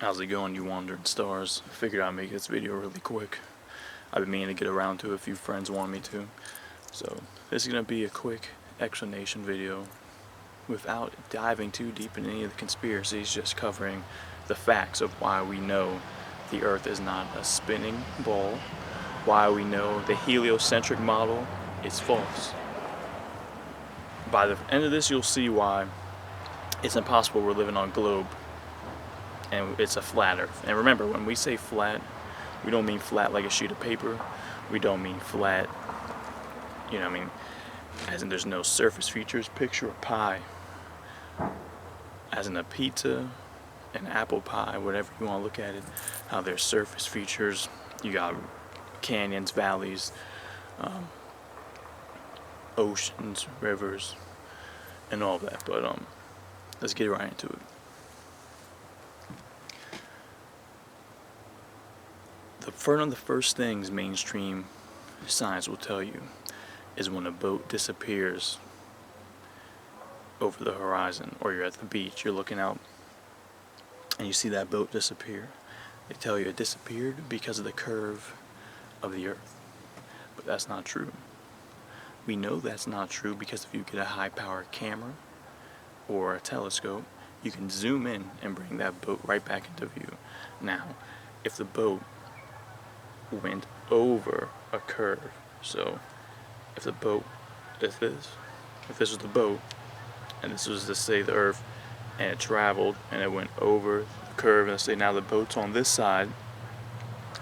How's it going, you wandering stars? Figured I'd make this video really quick. I've been meaning to get around to it, a few friends want me to. So this is going to be a quick explanation video without diving too deep in any of the conspiracies, just covering the facts of why we know the Earth is not a spinning ball, why we know the heliocentric model is false. By the end of this, you'll see why it's impossible we're living on a globe and it's a flat Earth. And remember, when we say flat, we don't mean flat like a sheet of paper. We don't mean flat, as in there's no surface features. Picture a pie, as in a pizza, an apple pie, whatever you want to look at it, how there's surface features. You got canyons, valleys, oceans, rivers, and all that. But let's get right into it. One of the first things mainstream science will tell you is when a boat disappears over the horizon, or you're at the beach, you're looking out and you see that boat disappear. They tell you it disappeared because of the curve of the Earth. But that's not true. We know that's not true because if you get a high-power camera or a telescope, you can zoom in and bring that boat right back into view. Now, if the boat went over a curve, so if this was the boat, and this was, let's say, the Earth, and it traveled and it went over the curve, and let's say now the boat's on this side,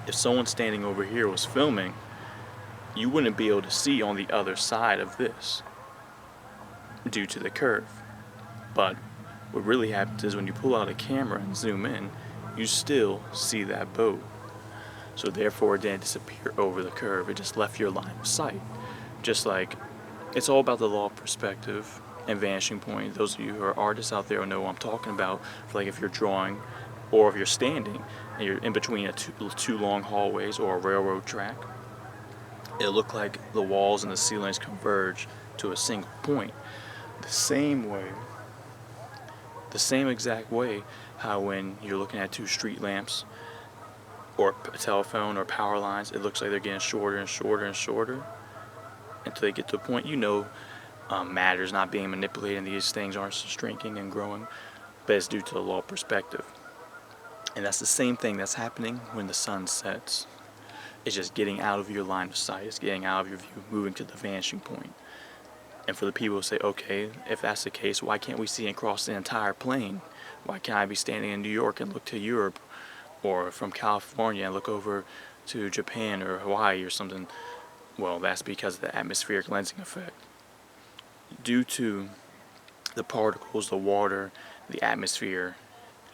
if someone standing over here was filming, you wouldn't be able to see on the other side of this due to the curve. But what really happens is when you pull out a camera and zoom in, you still see that boat. So therefore it didn't disappear over the curve, it just left your line of sight. Just like, it's all about the law of perspective and vanishing point. Those of you who are artists out there know what I'm talking about. Like if you're drawing, or if you're standing, and you're in between two long hallways or a railroad track, it'll look like the walls and the ceilings converge to a single point. The same exact way, how when you're looking at two street lamps, or a telephone or power lines, it looks like they're getting shorter and shorter and shorter until they get to a point, matter's not being manipulated and these things aren't shrinking and growing, but it's due to the law of perspective. And that's the same thing that's happening when the sun sets. It's just getting out of your line of sight, it's getting out of your view, moving to the vanishing point. And for the people who say, okay, if that's the case, why can't we see across the entire plane? Why can't I be standing in New York and look to Europe, or from California and look over to Japan or Hawaii or something? Well, that's because of the atmospheric lensing effect. Due to the particles, the water, the atmosphere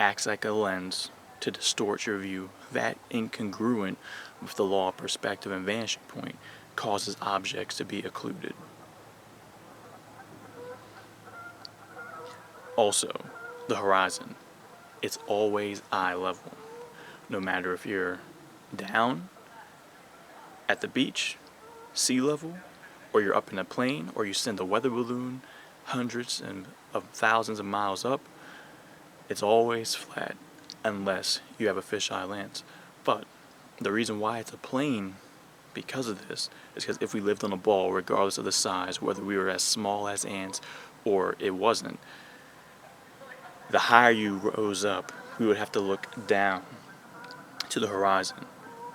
acts like a lens to distort your view. That, incongruent with the law of perspective and vanishing point, causes objects to be occluded. Also, the horizon. It's always eye level. No matter if you're down at the beach, sea level, or you're up in a plane, or you send a weather balloon hundreds of thousands of miles up, it's always flat unless you have a fisheye lens. But the reason why it's a plane because of this is because if we lived on a ball, regardless of the size, whether we were as small as ants or it wasn't, the higher you rose up, we would have to look down to the horizon,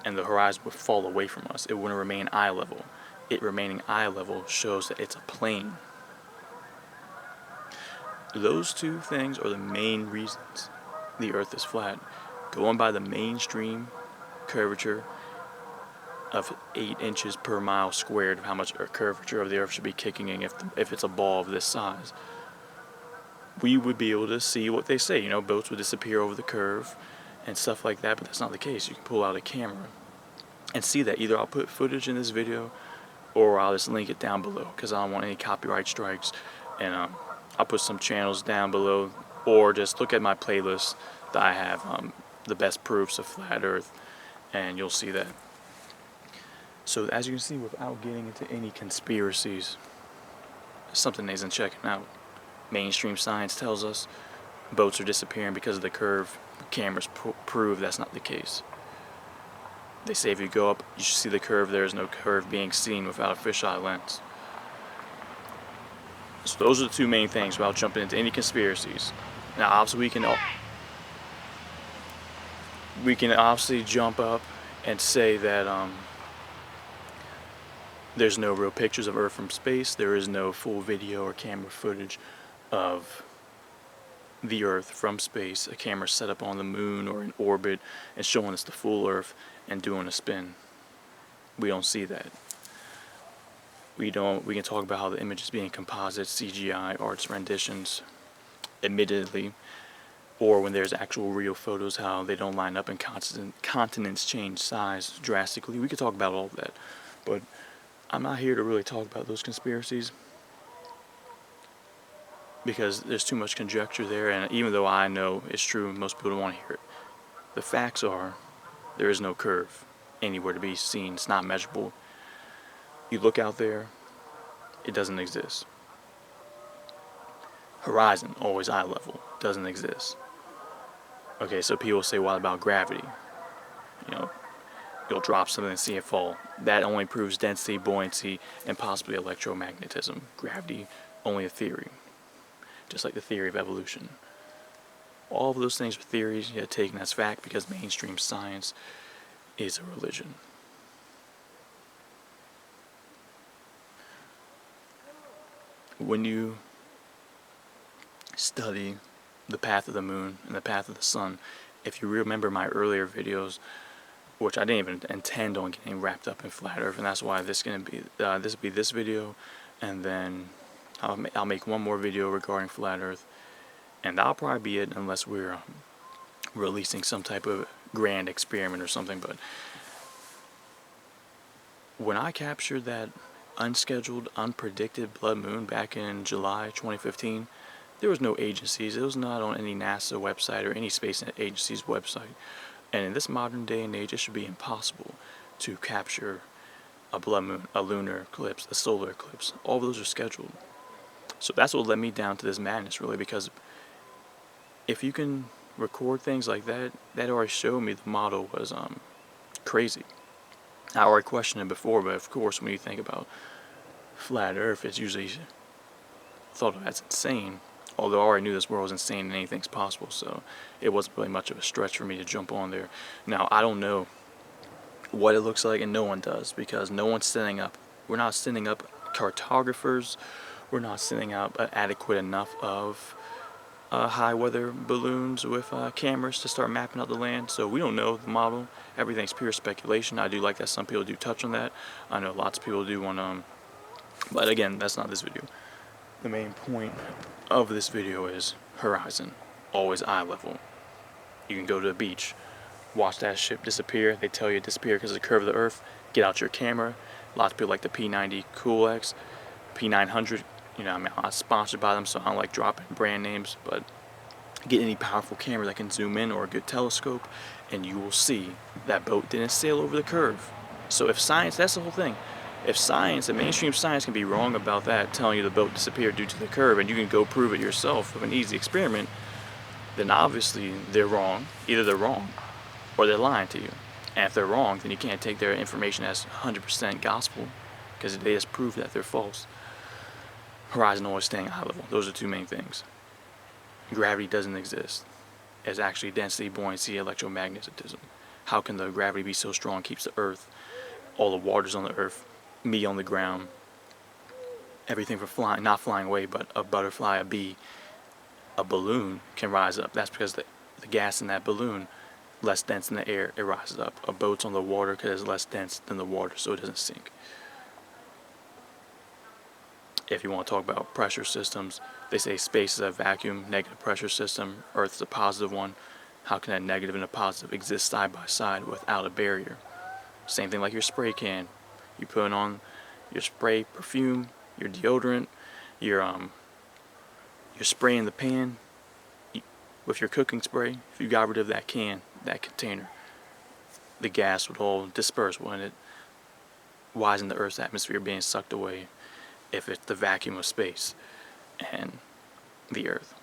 and the horizon would fall away from us. It wouldn't remain eye level. It remaining eye level shows that it's a plane. Those two things are the main reasons the Earth is flat. Going by the mainstream curvature of 8 inches per mile squared of how much curvature of the Earth should be kicking in if it's a ball of this size, we would be able to see what they say. Boats would disappear over the curve and stuff like that, but that's not the case. You can pull out a camera and see that. Either I'll put footage in this video or I'll just link it down below because I don't want any copyright strikes, and I'll put some channels down below, or just look at my playlist that I have, the best proofs of flat Earth, and you'll see that. So as you can see, without getting into any conspiracies, it's something that isn't checking out. Mainstream science tells us boats are disappearing because of the curve. Cameras prove that's not the case. They say if you go up, you should see the curve. There is no curve being seen without a fisheye lens. So those are the two main things without jumping into any conspiracies. Now, obviously, we can obviously jump up and say that there's no real pictures of Earth from space. There is no full video or camera footage of the Earth from space. A camera set up on the moon or in orbit and showing us the full Earth and doing a spin. We don't see that. We can talk about how the image is being composite, CGI, arts renditions, admittedly, or when there's actual real photos, how they don't line up and continents change size drastically. We could talk about all of that, but I'm not here to really talk about those conspiracies because there's too much conjecture there, and even though I know it's true, most people don't want to hear it. The facts are, there is no curve anywhere to be seen. It's not measurable. You look out there, it doesn't exist. Horizon, always eye level, doesn't exist. Okay, so people say, what about gravity? You know, you'll drop something and see it fall. That only proves density, buoyancy, and possibly electromagnetism. Gravity, only a theory. Just like the theory of evolution. All of those things are theories, yet taken as fact because mainstream science is a religion. When you study the path of the moon and the path of the sun, if you remember my earlier videos, which I didn't even intend on getting wrapped up in flat Earth, and that's why this will be this video, and then I'll make one more video regarding flat Earth, and that'll probably be it unless we're releasing some type of grand experiment or something. But when I captured that unscheduled, unpredicted blood moon back in July 2015, there was no agencies. It was not on any NASA website or any space agency's website. And in this modern day and age, it should be impossible to capture a blood moon, a lunar eclipse, a solar eclipse. All of those are scheduled. So that's what led me down to this madness, really, because if you can record things like that, that already showed me the model was crazy. I already questioned it before, but of course, when you think about flat Earth, it's usually thought of as insane. Although I already knew this world was insane and anything's possible, so it wasn't really much of a stretch for me to jump on there. Now, I don't know what it looks like, and no one does, because no one's sending up. We're not sending up cartographers. We're not sending up adequate enough of high weather balloons with cameras to start mapping out the land, so we don't know the model. Everything's pure speculation. I do like that some people do touch on that. I know lots of people do want but again, that's not this video. The main point of this video is horizon, always eye level. You can go to the beach, watch that ship disappear. They tell you it disappeared because of the curve of the Earth. Get out your camera. Lots of people like the P90 Cool X, P900. You know, I mean, I'm not sponsored by them, so I don't like dropping brand names, but get any powerful camera that can zoom in or a good telescope, and you will see that boat didn't sail over the curve. So if science, that's the whole thing. If science and mainstream science can be wrong about that, telling you the boat disappeared due to the curve, and you can go prove it yourself with an easy experiment, then obviously they're wrong. Either they're wrong or they're lying to you. And if they're wrong, then you can't take their information as 100% gospel because they just prove that they're false. Horizon always staying eye level. Those are two main things. Gravity doesn't exist. It's actually density, buoyancy, electromagnetism. How can the gravity be so strong, keeps the Earth, all the waters on the Earth, me on the ground, everything from flying, not flying away, but a butterfly, a bee, a balloon can rise up. That's because the gas in that balloon, less dense in the air, it rises up. A boat's on the water because it's less dense than the water, so it doesn't sink. If you want to talk about pressure systems, they say space is a vacuum, negative pressure system, Earth's a positive one. How can a negative and a positive exist side by side without a barrier? Same thing like your spray can. You put on your spray perfume, your deodorant, your spray in the pan with your cooking spray. If you got rid of that can, that container, the gas would all disperse, wouldn't it? Why isn't the Earth's atmosphere being sucked away if it's the vacuum of space and the Earth?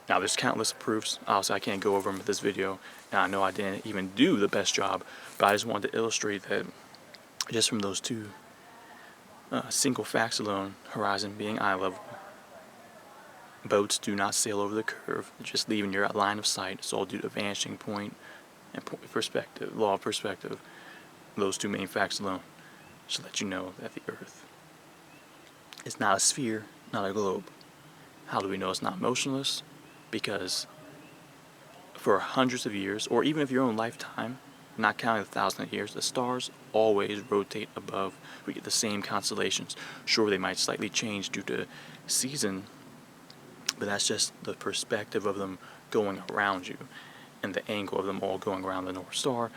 Now there's countless proofs. Obviously I can't go over them in this video, and I know I didn't even do the best job, but I just wanted to illustrate that just from those two single facts alone, horizon being eye level, boats do not sail over the curve, they're just leaving your line of sight. It's all due to vanishing point and perspective, law of perspective. Those two main facts alone should let you know that the Earth is not a sphere, not a globe. How do we know it's not motionless? Because for hundreds of years, or even if your own lifetime, not counting the thousands of years, the stars always rotate above. We get the same constellations. Sure, they might slightly change due to season, but that's just the perspective of them going around you and the angle of them all going around the North Star.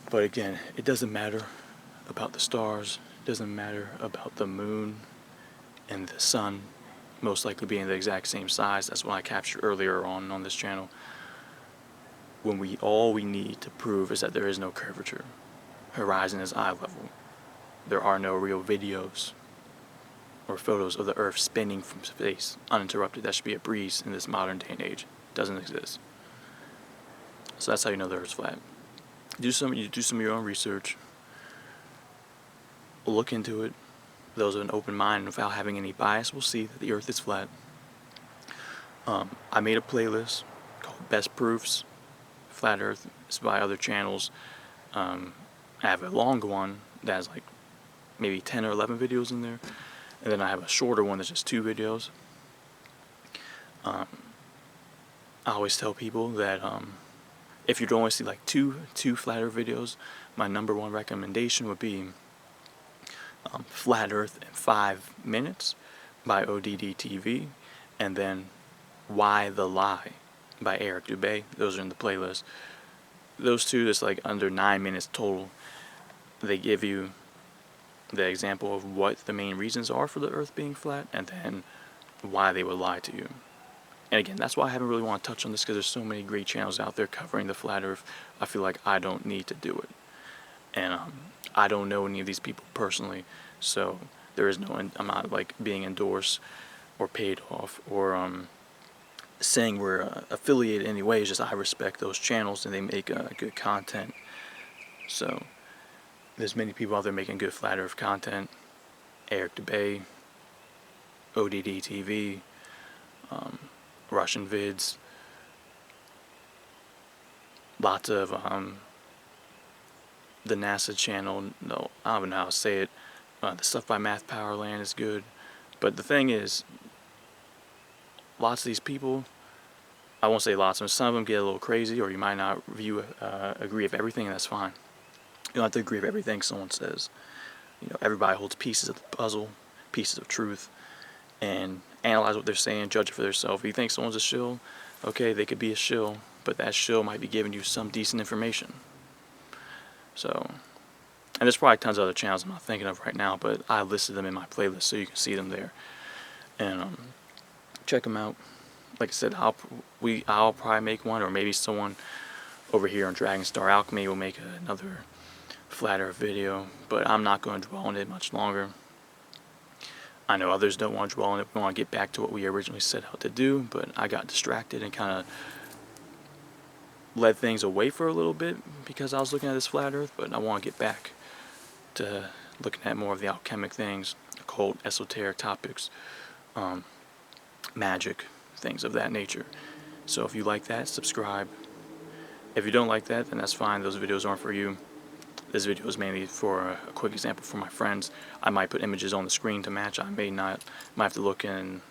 But again, it doesn't matter about the stars, it doesn't matter about the moon and the sun most likely being the exact same size. That's what I captured earlier on this channel. When all we need to prove is that there is no curvature. Horizon is eye level. There are no real videos or photos of the Earth spinning from space uninterrupted. That should be a breeze in this modern day and age. It doesn't exist. So that's how you know the Earth's flat. Do some of your own research. Look into it. Those with an open mind without having any bias will see that the Earth is flat. I made a playlist called Best Proofs Flat Earth. It's by other channels. I have a long one that has like maybe 10 or 11 videos in there, and then I have a shorter one that's just 2 videos. I always tell people that if you'd only see like two Flat Earth videos, my #1 recommendation would be Flat Earth in 5 Minutes by ODD TV, and then Why the Lie by Eric Dubay. Those are in the playlist. Those two, it's like under 9 minutes total. They give you the example of what the main reasons are for the Earth being flat, and then why they would lie to you. And again, that's why I haven't really want to touch on this, because there's so many great channels out there covering the flat Earth. I feel like I don't need to do it. And I don't know any of these people personally, so there is no, I'm not like being endorsed or paid off or saying we're affiliated in any way. It's just I respect those channels and they make good content. So there's many people out there making good flat Earth content. Eric Dubay, ODD TV, Russian vids, lots of the NASA channel. No, I don't even know how to say it. The stuff by Math Powerland is good, but the thing is, lots of these people, I won't say lots of them, some of them get a little crazy, or you might not agree with everything, and that's fine. You don't have to agree with everything someone says. You know, everybody holds pieces of the puzzle, pieces of truth, and analyze what they're saying, judge it for themselves. If you think someone's a shill, okay, they could be a shill, but that shill might be giving you some decent information. So, and there's probably tons of other channels I'm not thinking of right now, but I listed them in my playlist so you can see them there. And check them out. Like I said, I'll probably make one, or maybe someone over here on Dragon Star Alchemy will make another Flat Earth video, but I'm not going to dwell on it much longer. I know others don't want to dwell on it. We want to get back to what we originally set out to do, but I got distracted and kind of led things away for a little bit because I was looking at this flat Earth, but I want to get back to looking at more of the alchemic things, occult, esoteric topics, magic, things of that nature. So if you like that, subscribe. If you don't like that, then that's fine. Those videos aren't for you. This video is mainly for a quick example for my friends. I might put images on the screen to match. I may not. Might have to look in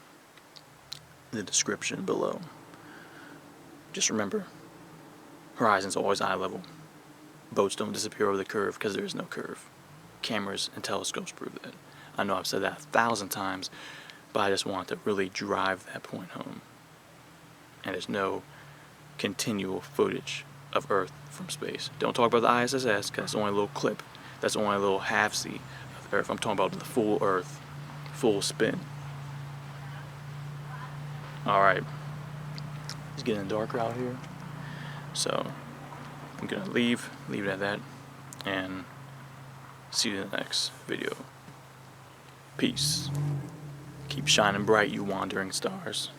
the description below. Just remember, horizon's always eye level. Boats don't disappear over the curve because there is no curve. Cameras and telescopes prove that. I know I've said that 1,000 times, but I just want to really drive that point home. And there's no continual footage of Earth from space. Don't talk about the ISS, because that's only a little clip. That's only a little half-see of Earth. I'm talking about the full Earth, full spin. Alright, it's getting darker out here, so I'm gonna leave it at that, and see you in the next video. Peace. Keep shining bright, you wandering stars.